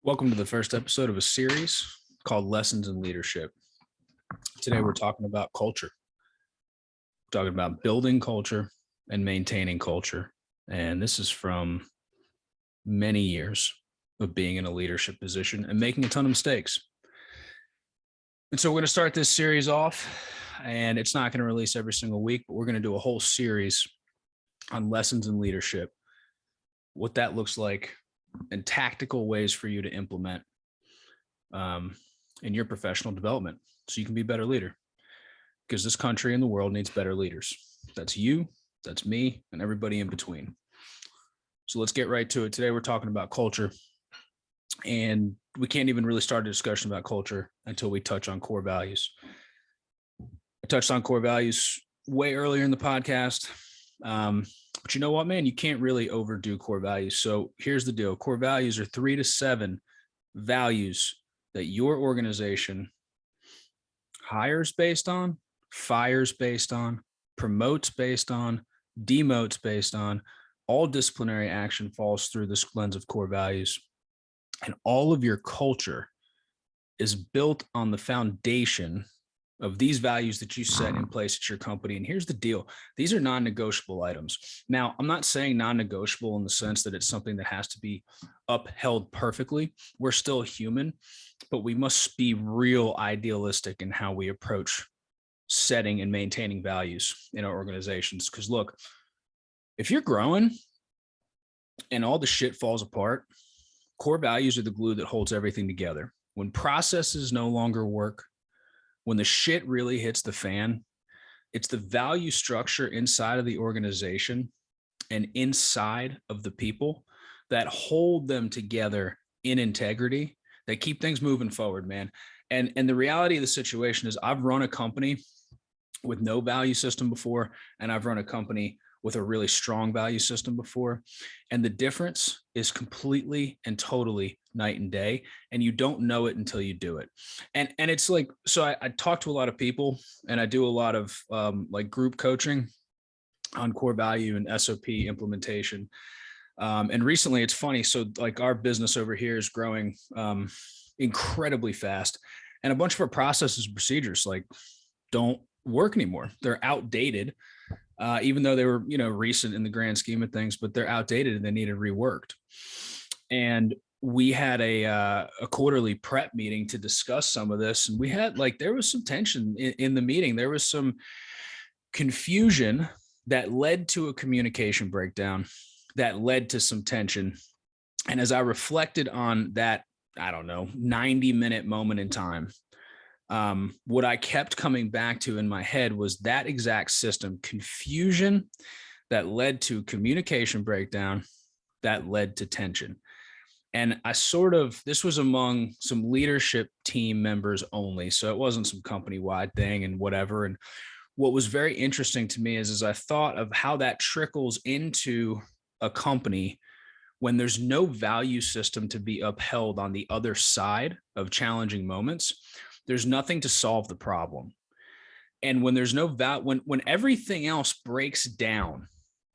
Welcome to the first episode of a series called Lessons in Leadership. Today, we're talking about culture. We're talking about building culture and maintaining culture. And this is from many years of being in a leadership position and making a ton of mistakes. And so we're going to start this series off, and it's not going to release every single week, but we're going to do a whole series on lessons in leadership, what that looks like, and tactical ways for you to implement in your professional development so you can be a better leader, because this country and the world needs better leaders. That's you, that's me, and everybody in between. So let's get right to it. Today, we're talking about culture, and we can't even really start a discussion about culture until we touch on core values. I touched on core values way earlier in the podcast. But you know what, man, you can't really overdo core values. So here's the deal. Core values are 3 to 7 values that your organization hires based on, fires based on, promotes based on, demotes based on. All disciplinary action falls through this lens of core values. And all of your culture is built on the foundation of these values that you set in place at your company. And here's the deal. These are non-negotiable items. Now, I'm not saying non-negotiable in the sense that it's something that has to be upheld perfectly. We're still human, but we must be real idealistic in how we approach setting and maintaining values in our organizations. Because look, if you're growing and all the shit falls apart, core values are the glue that holds everything together. When processes no longer work, when the shit really hits the fan, it's the value structure inside of the organization and inside of the people that hold them together in integrity, that keep things moving forward, man. And the reality of the situation is I've run a company with no value system before, and I've run a company with a really strong value system before. And the difference is completely and totally night and day. And you don't know it until you do it. And it's like, so I talk to a lot of people, and I do a lot of like group coaching on core value and SOP implementation. And recently it's funny. So like our business over here is growing incredibly fast, and a bunch of our processes and procedures like don't work anymore. They're outdated. Even though they were, recent in the grand scheme of things, but they're outdated and they needed reworked. And we had a quarterly prep meeting to discuss some of this. And we had there was some tension in the meeting. There was some confusion that led to a communication breakdown that led to some tension. And as I reflected on that, 90-minute moment in time, what I kept coming back to in my head was that exact system: confusion that led to communication breakdown that led to tension. And this was among some leadership team members only. So it wasn't some company-wide thing and whatever. And what was very interesting to me is as I thought of how that trickles into a company when there's no value system to be upheld on the other side of challenging moments, there's nothing to solve the problem. And when there's no when everything else breaks down,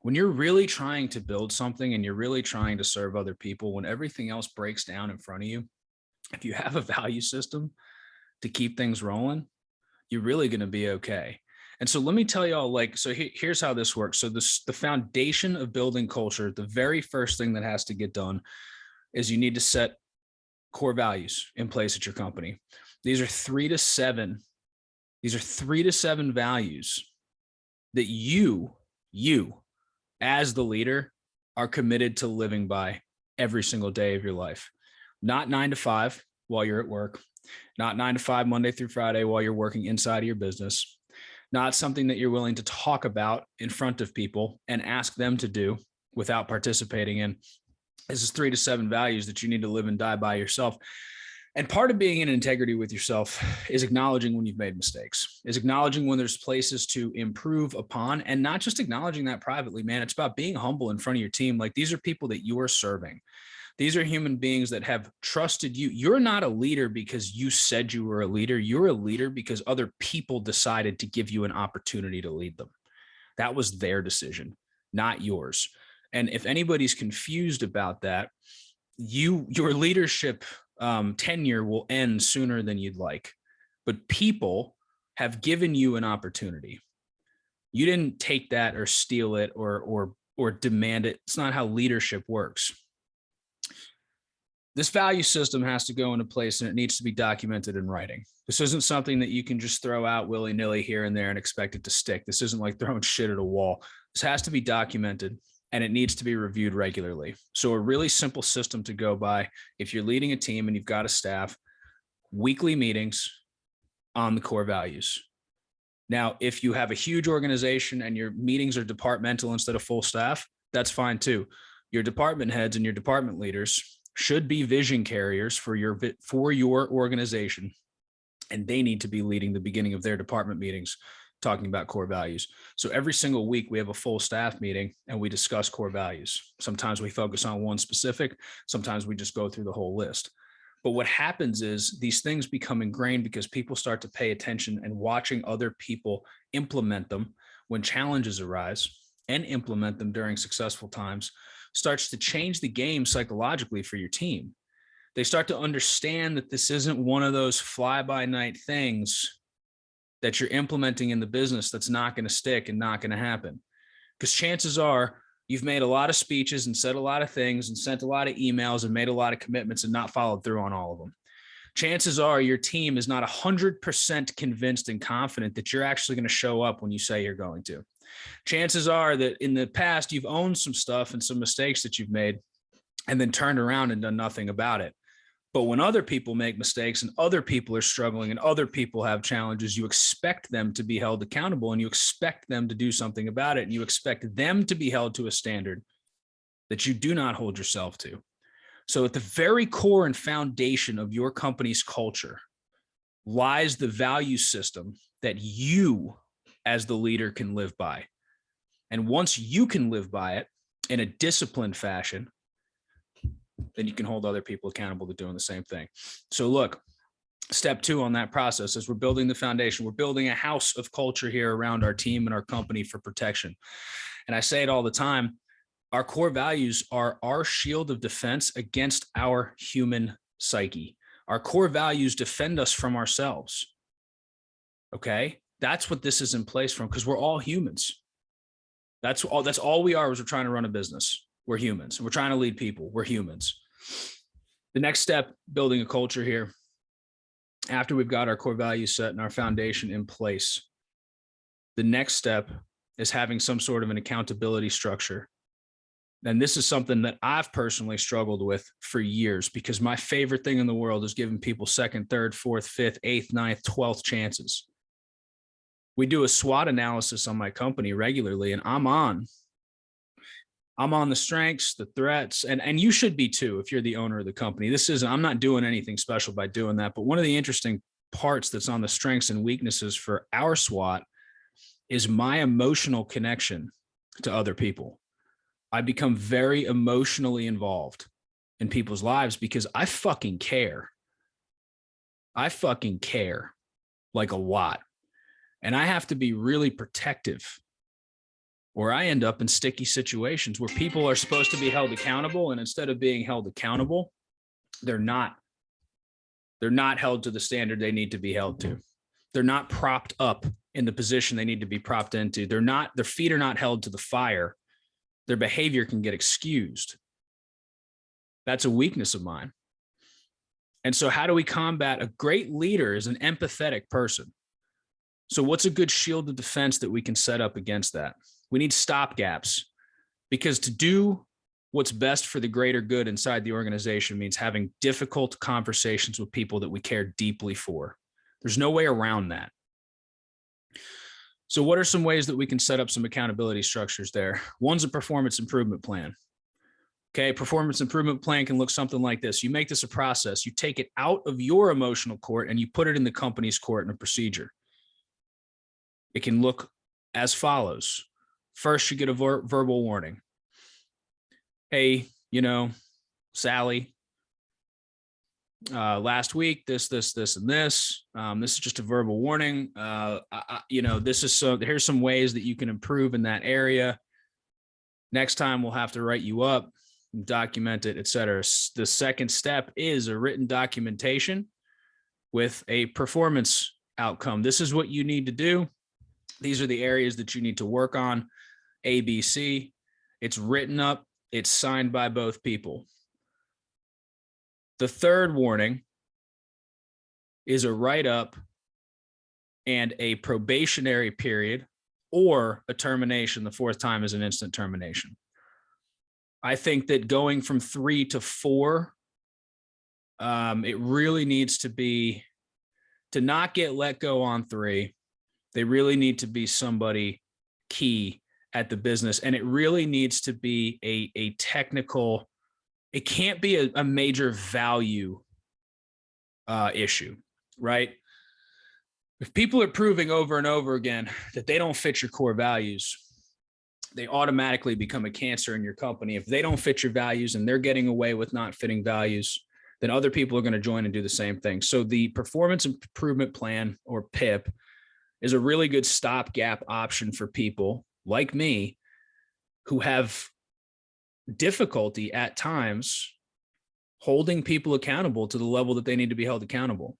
when you're really trying to build something and you're really trying to serve other people, when everything else breaks down in front of you, if you have a value system to keep things rolling, you're really going to be okay. And so let me tell y'all, here's how this works. So the foundation of building culture, the very first thing that has to get done is you need to set core values in place at your company. These are 3 to 7. These are 3 to 7 values that you as the leader are committed to living by every single day of your life. Not 9 to 5 while you're at work, not 9 to 5 Monday through Friday while you're working inside of your business, not something that you're willing to talk about in front of people and ask them to do without participating in. This is 3 to 7 values that you need to live and die by yourself. And part of being in integrity with yourself is acknowledging when you've made mistakes, is acknowledging when there's places to improve upon, and not just acknowledging that privately, man. It's about being humble in front of your team. Like, these are people that you are serving. These are human beings that have trusted you. You're not a leader because you said you were a leader. You're a leader because other people decided to give you an opportunity to lead them. That was their decision, not yours. And if anybody's confused about that, your leadership tenure will end sooner than you'd like, but people have given you an opportunity. You didn't take that or steal it or demand it. It's not how leadership works. This value system has to go into place, and it needs to be documented in writing. This isn't something that you can just throw out willy-nilly here and there and expect it to stick. This isn't like throwing shit at a wall. This has to be documented, and it needs to be reviewed regularly. So a really simple system to go by, if you're leading a team and you've got a staff, weekly meetings on the core values. Now, if you have a huge organization and your meetings are departmental instead of full staff, that's fine too. Your department heads and your department leaders should be vision carriers for your organization, and they need to be leading the beginning of their department meetings talking about core values. So every single week we have a full staff meeting and we discuss core values. Sometimes we focus on one specific, sometimes we just go through the whole list. But what happens is these things become ingrained because people start to pay attention, and watching other people implement them when challenges arise and implement them during successful times starts to change the game psychologically for your team. They start to understand that this isn't one of those fly-by-night things that you're implementing in the business that's not going to stick and not going to happen. Because chances are you've made a lot of speeches and said a lot of things and sent a lot of emails and made a lot of commitments and not followed through on all of them. Chances are your team is not 100% convinced and confident that you're actually going to show up when you say you're going to. Chances are that in the past, you've owned some stuff and some mistakes that you've made and then turned around and done nothing about it. But when other people make mistakes and other people are struggling and other people have challenges, you expect them to be held accountable, and you expect them to do something about it. And you expect them to be held to a standard that you do not hold yourself to. So at the very core and foundation of your company's culture lies the value system that you as the leader can live by. And once you can live by it in a disciplined fashion, then you can hold other people accountable to doing the same thing. So look, step 2 on that process is we're building the foundation. We're building a house of culture here around our team and our company for protection. And I say it all the time, our core values are our shield of defense against our human psyche. Our core values defend us from ourselves. Okay? That's what this is in place from, because we're all humans. That's all we are, is we're trying to run a business. We're humans. We're trying to lead people. We're humans. The next step, building a culture here, after we've got our core values set and our foundation in place, the next step is having some sort of an accountability structure. And this is something that I've personally struggled with for years, because my favorite thing in the world is giving people second, third, fourth, fifth, eighth, ninth, 12th chances. We do a SWOT analysis on my company regularly, and I'm on the strengths, the threats, and you should be too if you're the owner of the company. I'm not doing anything special by doing that, but one of the interesting parts that's on the strengths and weaknesses for our SWOT is my emotional connection to other people. I become very emotionally involved in people's lives because I fucking care. I fucking care, like, a lot. And I have to be really protective, or I end up in sticky situations where people are supposed to be held accountable, and instead of being held accountable, they're not held to the standard they need to be held to. They're not propped up in the position they need to be propped into. Their feet are not held to the fire. Their behavior can get excused. That's a weakness of mine. And so how do we combat? A great leader is an empathetic person. So what's a good shield of defense that we can set up against that? We need stopgaps, because to do what's best for the greater good inside the organization means having difficult conversations with people that we care deeply for. There's no way around that. So what are some ways that we can set up some accountability structures there? One's a performance improvement plan. Okay, performance improvement plan can look something like this. You make this a process. You take it out of your emotional court and you put it in the company's court in a procedure. It can look as follows. First, you get a verbal warning. Hey, Sally, last week, this, and this. This is just a verbal warning. Here's some ways that you can improve in that area. Next time we'll have to write you up. document it, etc. The second step is a written documentation with a performance outcome. This is what you need to do. These are the areas that you need to work on. ABC. It's written up. It's signed by both people. The third warning is a write-up and a probationary period, or a termination. The fourth time is an instant termination. I think that going from 3 to 4, it really needs to be, to not get let go on 3. They really need to be somebody key at the business. And it really needs to be a technical, it can't be a major value issue, right? If people are proving over and over again that they don't fit your core values, they automatically become a cancer in your company. If they don't fit your values and they're getting away with not fitting values, then other people are going to join and do the same thing. So the performance improvement plan, or PIP, is a really good stopgap option for people like me who have difficulty at times holding people accountable to the level that they need to be held accountable.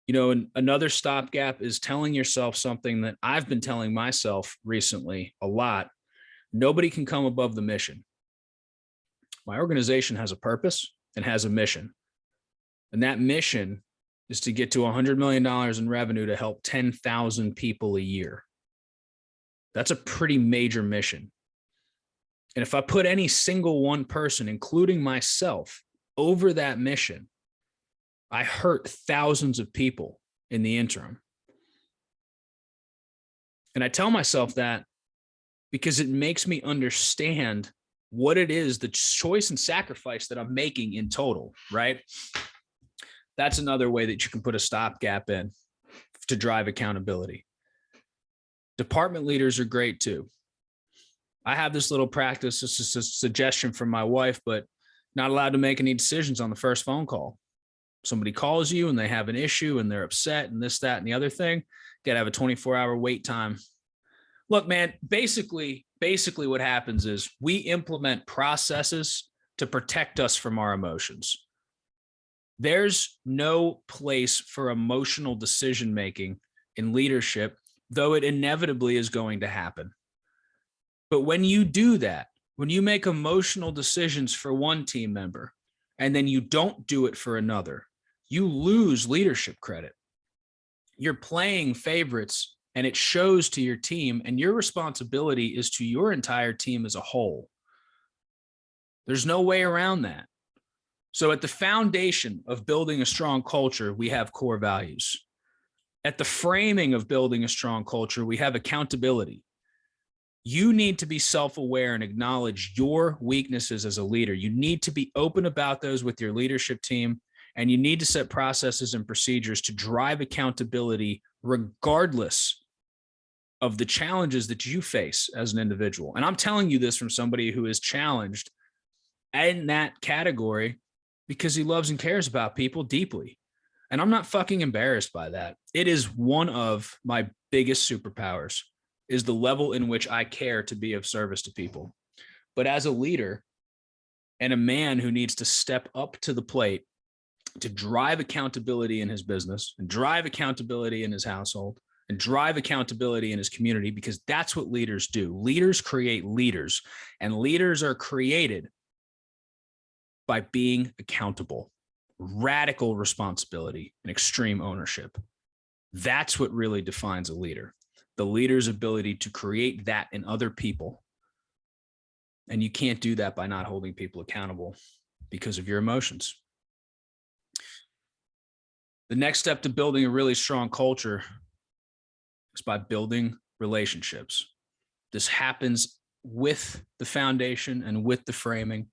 You know, and another stopgap is telling yourself something that I've been telling myself recently a lot. Nobody can come above the mission. My organization has a purpose and has a mission. And that mission is to get to $100 million in revenue to help 10,000 people a year. That's a pretty major mission. And if I put any single one person, including myself, over that mission, I hurt thousands of people in the interim. And I tell myself that because it makes me understand what it is, the choice and sacrifice that I'm making in total, right? That's another way that you can put a stopgap in to drive accountability. Department leaders are great too. I have this little practice. This is a suggestion from my wife, but not allowed to make any decisions on the first phone call. Somebody calls you and they have an issue and they're upset and this, that, and the other thing. Got to have a 24-hour wait time. Look, man, basically what happens is we implement processes to protect us from our emotions. There's no place for emotional decision-making in leadership, though it inevitably is going to happen. But when you do that, when you make emotional decisions for one team member and then you don't do it for another, you lose leadership credit. You're playing favorites and it shows to your team, and your responsibility is to your entire team as a whole. There's no way around that. So at the foundation of building a strong culture, we have core values. At the framing of building a strong culture, we have accountability. You need to be self-aware and acknowledge your weaknesses as a leader. You need to be open about those with your leadership team, and you need to set processes and procedures to drive accountability regardless of the challenges that you face as an individual. And I'm telling you this from somebody who is challenged in that category because he loves and cares about people deeply. And I'm not fucking embarrassed by that. It is one of my biggest superpowers, is the level in which I care to be of service to people. But as a leader and a man who needs to step up to the plate to drive accountability in his business and drive accountability in his household and drive accountability in his community, because that's what leaders do. Leaders create leaders, and leaders are created by being accountable, radical responsibility, and extreme ownership. That's what really defines a leader. The leader's ability to create that in other people. And you can't do that by not holding people accountable because of your emotions. The next step to building a really strong culture is by building relationships. This happens with the foundation and with the framing.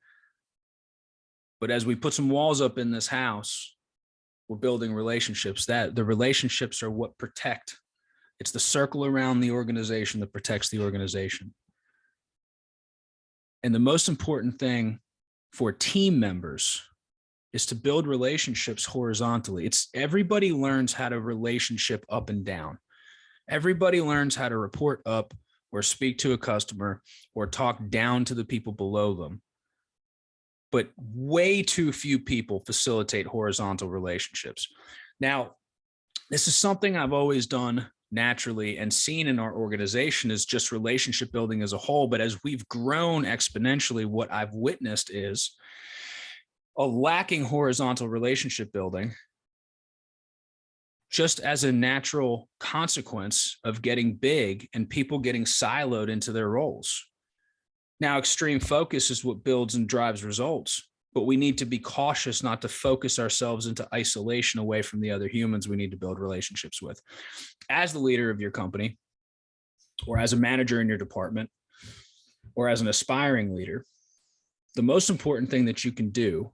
But as we put some walls up in this house, we're building relationships. That the relationships are what protect. It's the circle around the organization that protects the organization. And the most important thing for team members is to build relationships horizontally. It's everybody learns how to relationship up and down. Everybody learns how to report up or speak to a customer or talk down to the people below them. But way too few people facilitate horizontal relationships. Now, this is something I've always done naturally and seen in our organization is just relationship building as a whole. But as we've grown exponentially, what I've witnessed is a lacking horizontal relationship building just as a natural consequence of getting big and people getting siloed into their roles. Now, extreme focus is what builds and drives results, but we need to be cautious not to focus ourselves into isolation away from the other humans we need to build relationships with. As the leader of your company, or as a manager in your department, or as an aspiring leader, the most important thing that you can do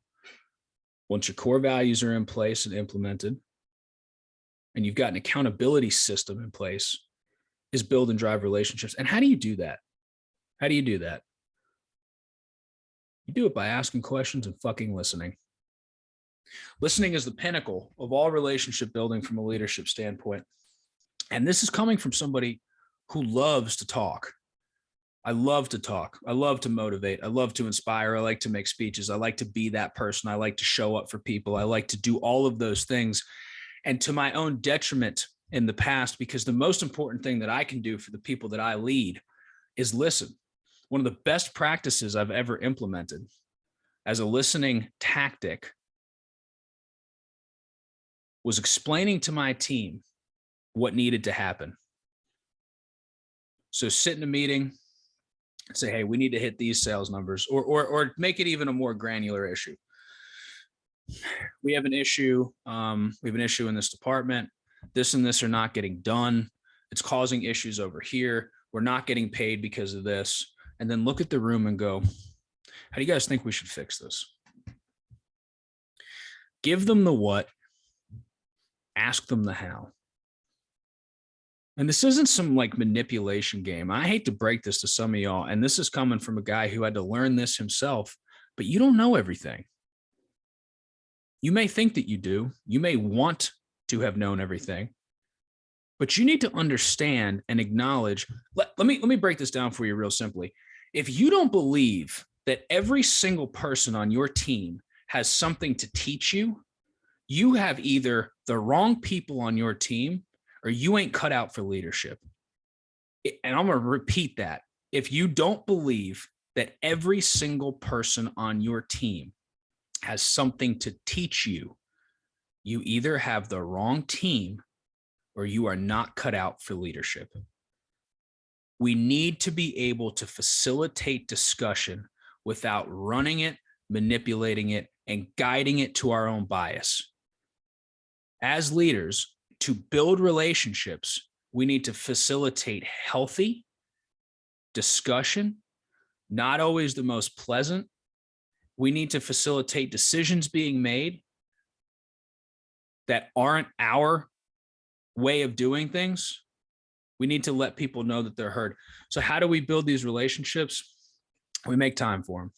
once your core values are in place and implemented, and you've got an accountability system in place, is build and drive relationships. And how do you do that? How do you do that? You do it by asking questions and fucking listening. Listening is the pinnacle of all relationship building from a leadership standpoint. And this is coming from somebody who loves to talk. I love to talk. I love to motivate. I love to inspire. I like to make speeches. I like to be that person. I like to show up for people. I like to do all of those things. And to my own detriment in the past, because the most important thing that I can do for the people that I lead is listen. One of the best practices I've ever implemented as a listening tactic was explaining to my team what needed to happen. So sit in a meeting and say, hey, we need to hit these sales numbers, or make it even a more granular issue. We have an issue. We have an issue in this department. This and this are not getting done. It's causing issues over here. We're not getting paid because of this. And then look at the room and go, how do you guys think we should fix this? Give them the what, ask them the how. And this isn't some like manipulation game. I hate to break this to some of y'all, and this is coming from a guy who had to learn this himself, but you don't know everything. You may think that you do. You may want to have known everything, but you need to understand and acknowledge. Let me break this down for you real simply. If you don't believe that every single person on your team has something to teach you, you have either the wrong people on your team or you ain't cut out for leadership. And I'm going to repeat that. If you don't believe that every single person on your team has something to teach you, you either have the wrong team or you are not cut out for leadership. We need to be able to facilitate discussion without running it, manipulating it, and guiding it to our own bias. As leaders, to build relationships, we need to facilitate healthy discussion, not always the most pleasant. We need to facilitate decisions being made that aren't our way of doing things. We need to let people know that they're heard. So how do we build these relationships? We make time for them.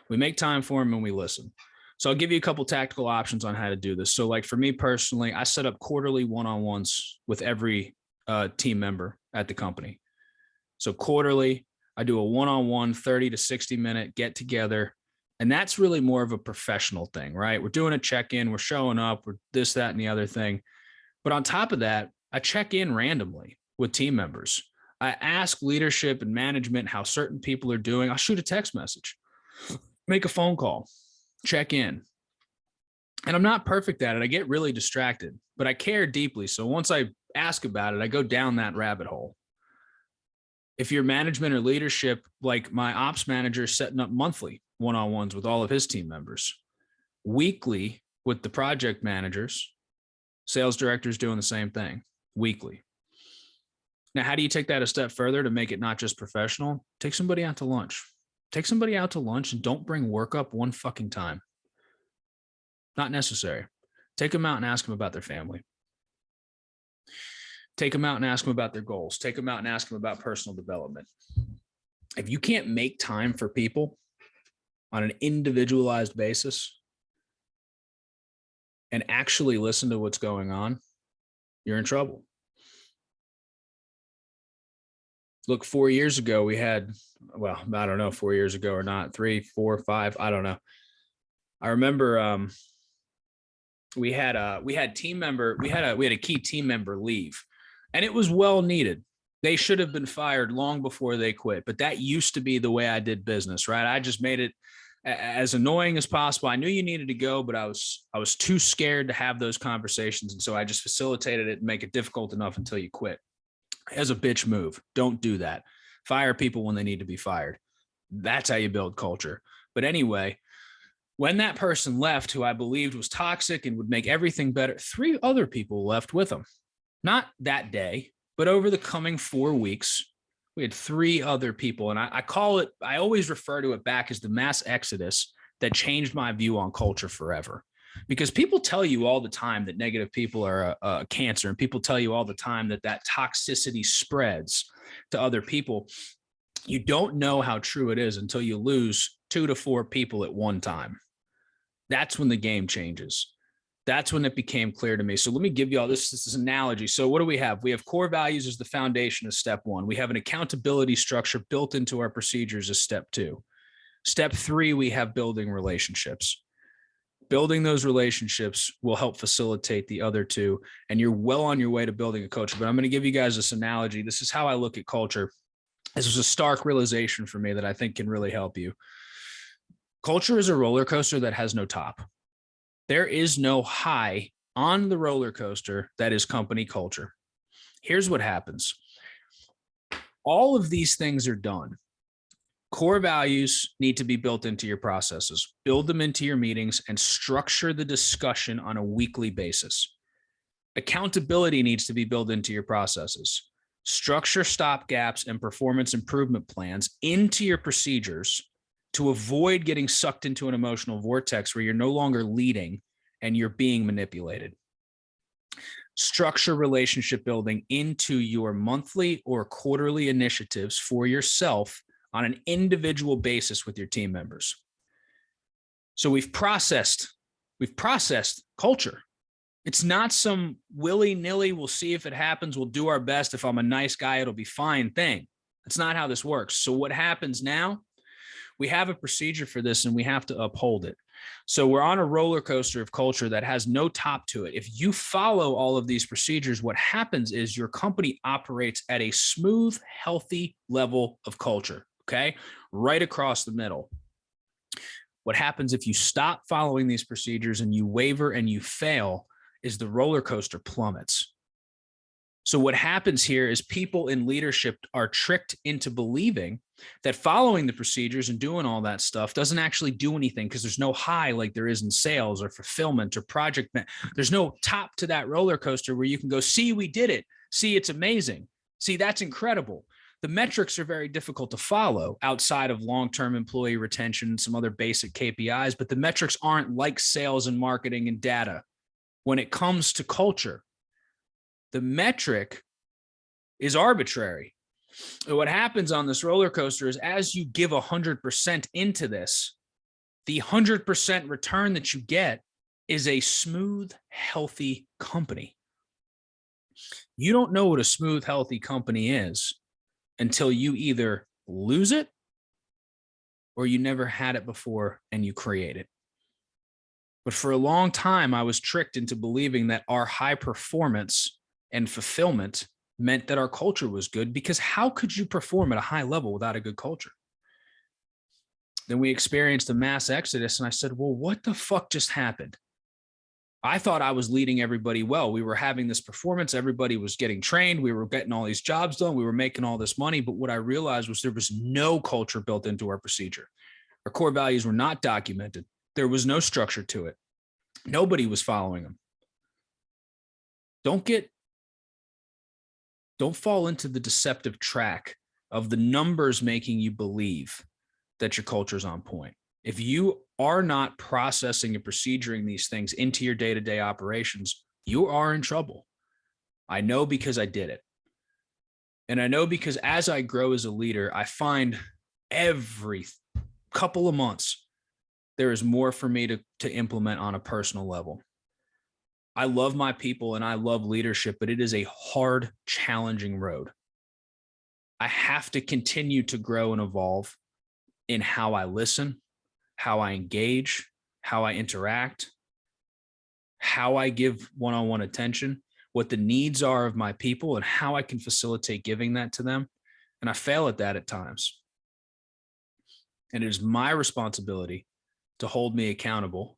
We make time for them and we listen. So I'll give you a couple tactical options on how to do this. So like for me personally, I set up quarterly one-on-ones with every team member at the company. So quarterly, I do a one-on-one 30 to 60 minute get together. And that's really more of a professional thing, right? We're doing a check-in, we're showing up, we're this, that, and the other thing. But on top of that, I check in randomly with team members. I ask leadership and management how certain people are doing. I'll shoot a text message, make a phone call, check in. And I'm not perfect at it. I get really distracted, but I care deeply. So once I ask about it, I go down that rabbit hole. If your management or leadership, like my ops manager, is setting up monthly one-on-ones with all of his team members, weekly with the project managers, sales directors doing the same thing weekly. Now, how do you take that a step further to make it not just professional? Take somebody out to lunch. Take somebody out to lunch and don't bring work up one fucking time. Not necessary. Take them out and ask them about their family. Take them out and ask them about their goals. Take them out and ask them about personal development. If you can't make time for people on an individualized basis and actually listen to what's going on, you're in trouble. Look, 4 years ago, we had, well, I don't know, 4 years ago or not, 3, 4, 5, I don't know. I remember we had a key team member leave, and it was well needed. They should have been fired long before they quit, but that used to be the way I did business, right? I just made it as annoying as possible. I knew you needed to go, but I was too scared to have those conversations, and so I just facilitated it and make it difficult enough until you quit. As a bitch move, don't do that. Fire people when they need to be fired. That's how you build culture. But anyway, when that person left, who I believed was toxic and would make everything better, 3 other people left with them. Not that day, but over the coming 4 weeks, we had 3 other people. And I always refer to it back as the mass exodus that changed my view on culture forever. Because people tell you all the time that negative people are a cancer, and people tell you all the time that toxicity spreads to other people. You don't know how true it is until you lose 2 to 4 people at one time. That's when the game changes. That's when it became clear to me. So let me give you all this analogy. So what do we have? We have core values as the foundation of step 1. We have an accountability structure built into our procedures as step 2. Step 3, we have building relationships. Building those relationships will help facilitate the other 2, and you're well on your way to building a culture. But I'm going to give you guys this analogy. This is how I look at culture. This was a stark realization for me that I think can really help you. Culture is a roller coaster that has no top. There is no high on the roller coaster that is company culture. Here's what happens. All of these things are done. Core values need to be built into your processes. Build them into your meetings and structure the discussion on a weekly basis. Accountability needs to be built into your processes. Structure stop gaps and performance improvement plans into your procedures to avoid getting sucked into an emotional vortex where you're no longer leading and you're being manipulated. Structure relationship building into your monthly or quarterly initiatives for yourself on an individual basis with your team members. So we've processed culture. It's not some willy-nilly, we'll see if it happens, we'll do our best, if I'm a nice guy, it'll be fine thing. That's not how this works. So what happens now? We have a procedure for this and we have to uphold it. So we're on a roller coaster of culture that has no top to it. If you follow all of these procedures, what happens is your company operates at a smooth, healthy level of culture, okay? Right across the middle. What happens if you stop following these procedures and you waver and you fail is the roller coaster plummets. So what happens here is people in leadership are tricked into believing that following the procedures and doing all that stuff doesn't actually do anything because there's no high like there is in sales or fulfillment or project. There's no top to that roller coaster where you can go, see, we did it. See, it's amazing. See, that's incredible. The metrics are very difficult to follow outside of long-term employee retention and some other basic KPIs, but the metrics aren't like sales and marketing and data. When it comes to culture, the metric is arbitrary. What happens on this roller coaster is as you give 100% into this, the 100% return that you get is a smooth, healthy company. You don't know what a smooth, healthy company is until you either lose it or you never had it before and you create it. But for a long time, I was tricked into believing that our high performance and fulfillment meant that our culture was good, because how could you perform at a high level without a good culture? Then we experienced a mass exodus, and I said, well, what the fuck just happened? I thought I was leading everybody well. We were having this performance. Everybody was getting trained. We were getting all these jobs done. We were making all this money. But what I realized was there was no culture built into our procedure. Our core values were not documented. There was no structure to it. Nobody was following them. Don't fall into the deceptive track of the numbers making you believe that your culture is on point. If you are not processing and proceduring these things into your day-to-day operations, you are in trouble. I know because I did it. And I know because as I grow as a leader, I find every couple of months, there is more for me to implement on a personal level. I love my people and I love leadership, but it is a hard, challenging road. I have to continue to grow and evolve in how I listen, how I engage, how I interact, how I give one-on-one attention, what the needs are of my people, and how I can facilitate giving that to them. And I fail at that at times. And it is my responsibility to hold me accountable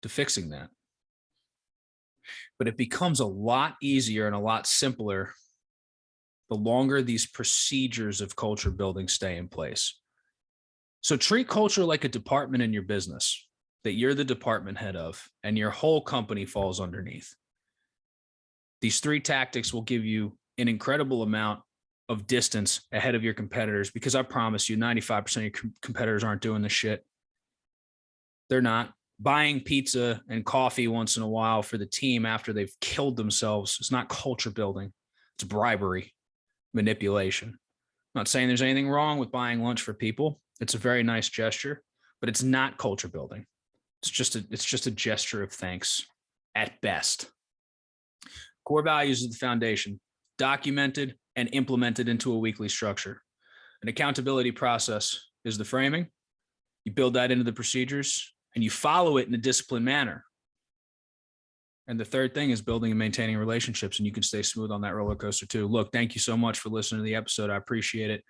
to fixing that. But it becomes a lot easier and a lot simpler the longer these procedures of culture building stay in place. So treat culture like a department in your business that you're the department head of and your whole company falls underneath. These 3 tactics will give you an incredible amount of distance ahead of your competitors, because I promise you 95% of your competitors aren't doing this shit. They're not. Buying pizza and coffee once in a while for the team after they've killed themselves, it's not culture building. It's bribery, manipulation. I'm not saying there's anything wrong with buying lunch for people. It's a very nice gesture, but it's not culture building. It's just a gesture of thanks at best. Core values is the foundation, documented and implemented into a weekly structure. An accountability process is the framing. You build that into the procedures and you follow it in a disciplined manner. And the third thing is building and maintaining relationships, and you can stay smooth on that roller coaster too. Look, thank you so much for listening to the episode. I appreciate it.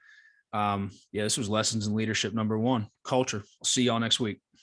This was Lessons in Leadership #1, culture. I'll see y'all next week.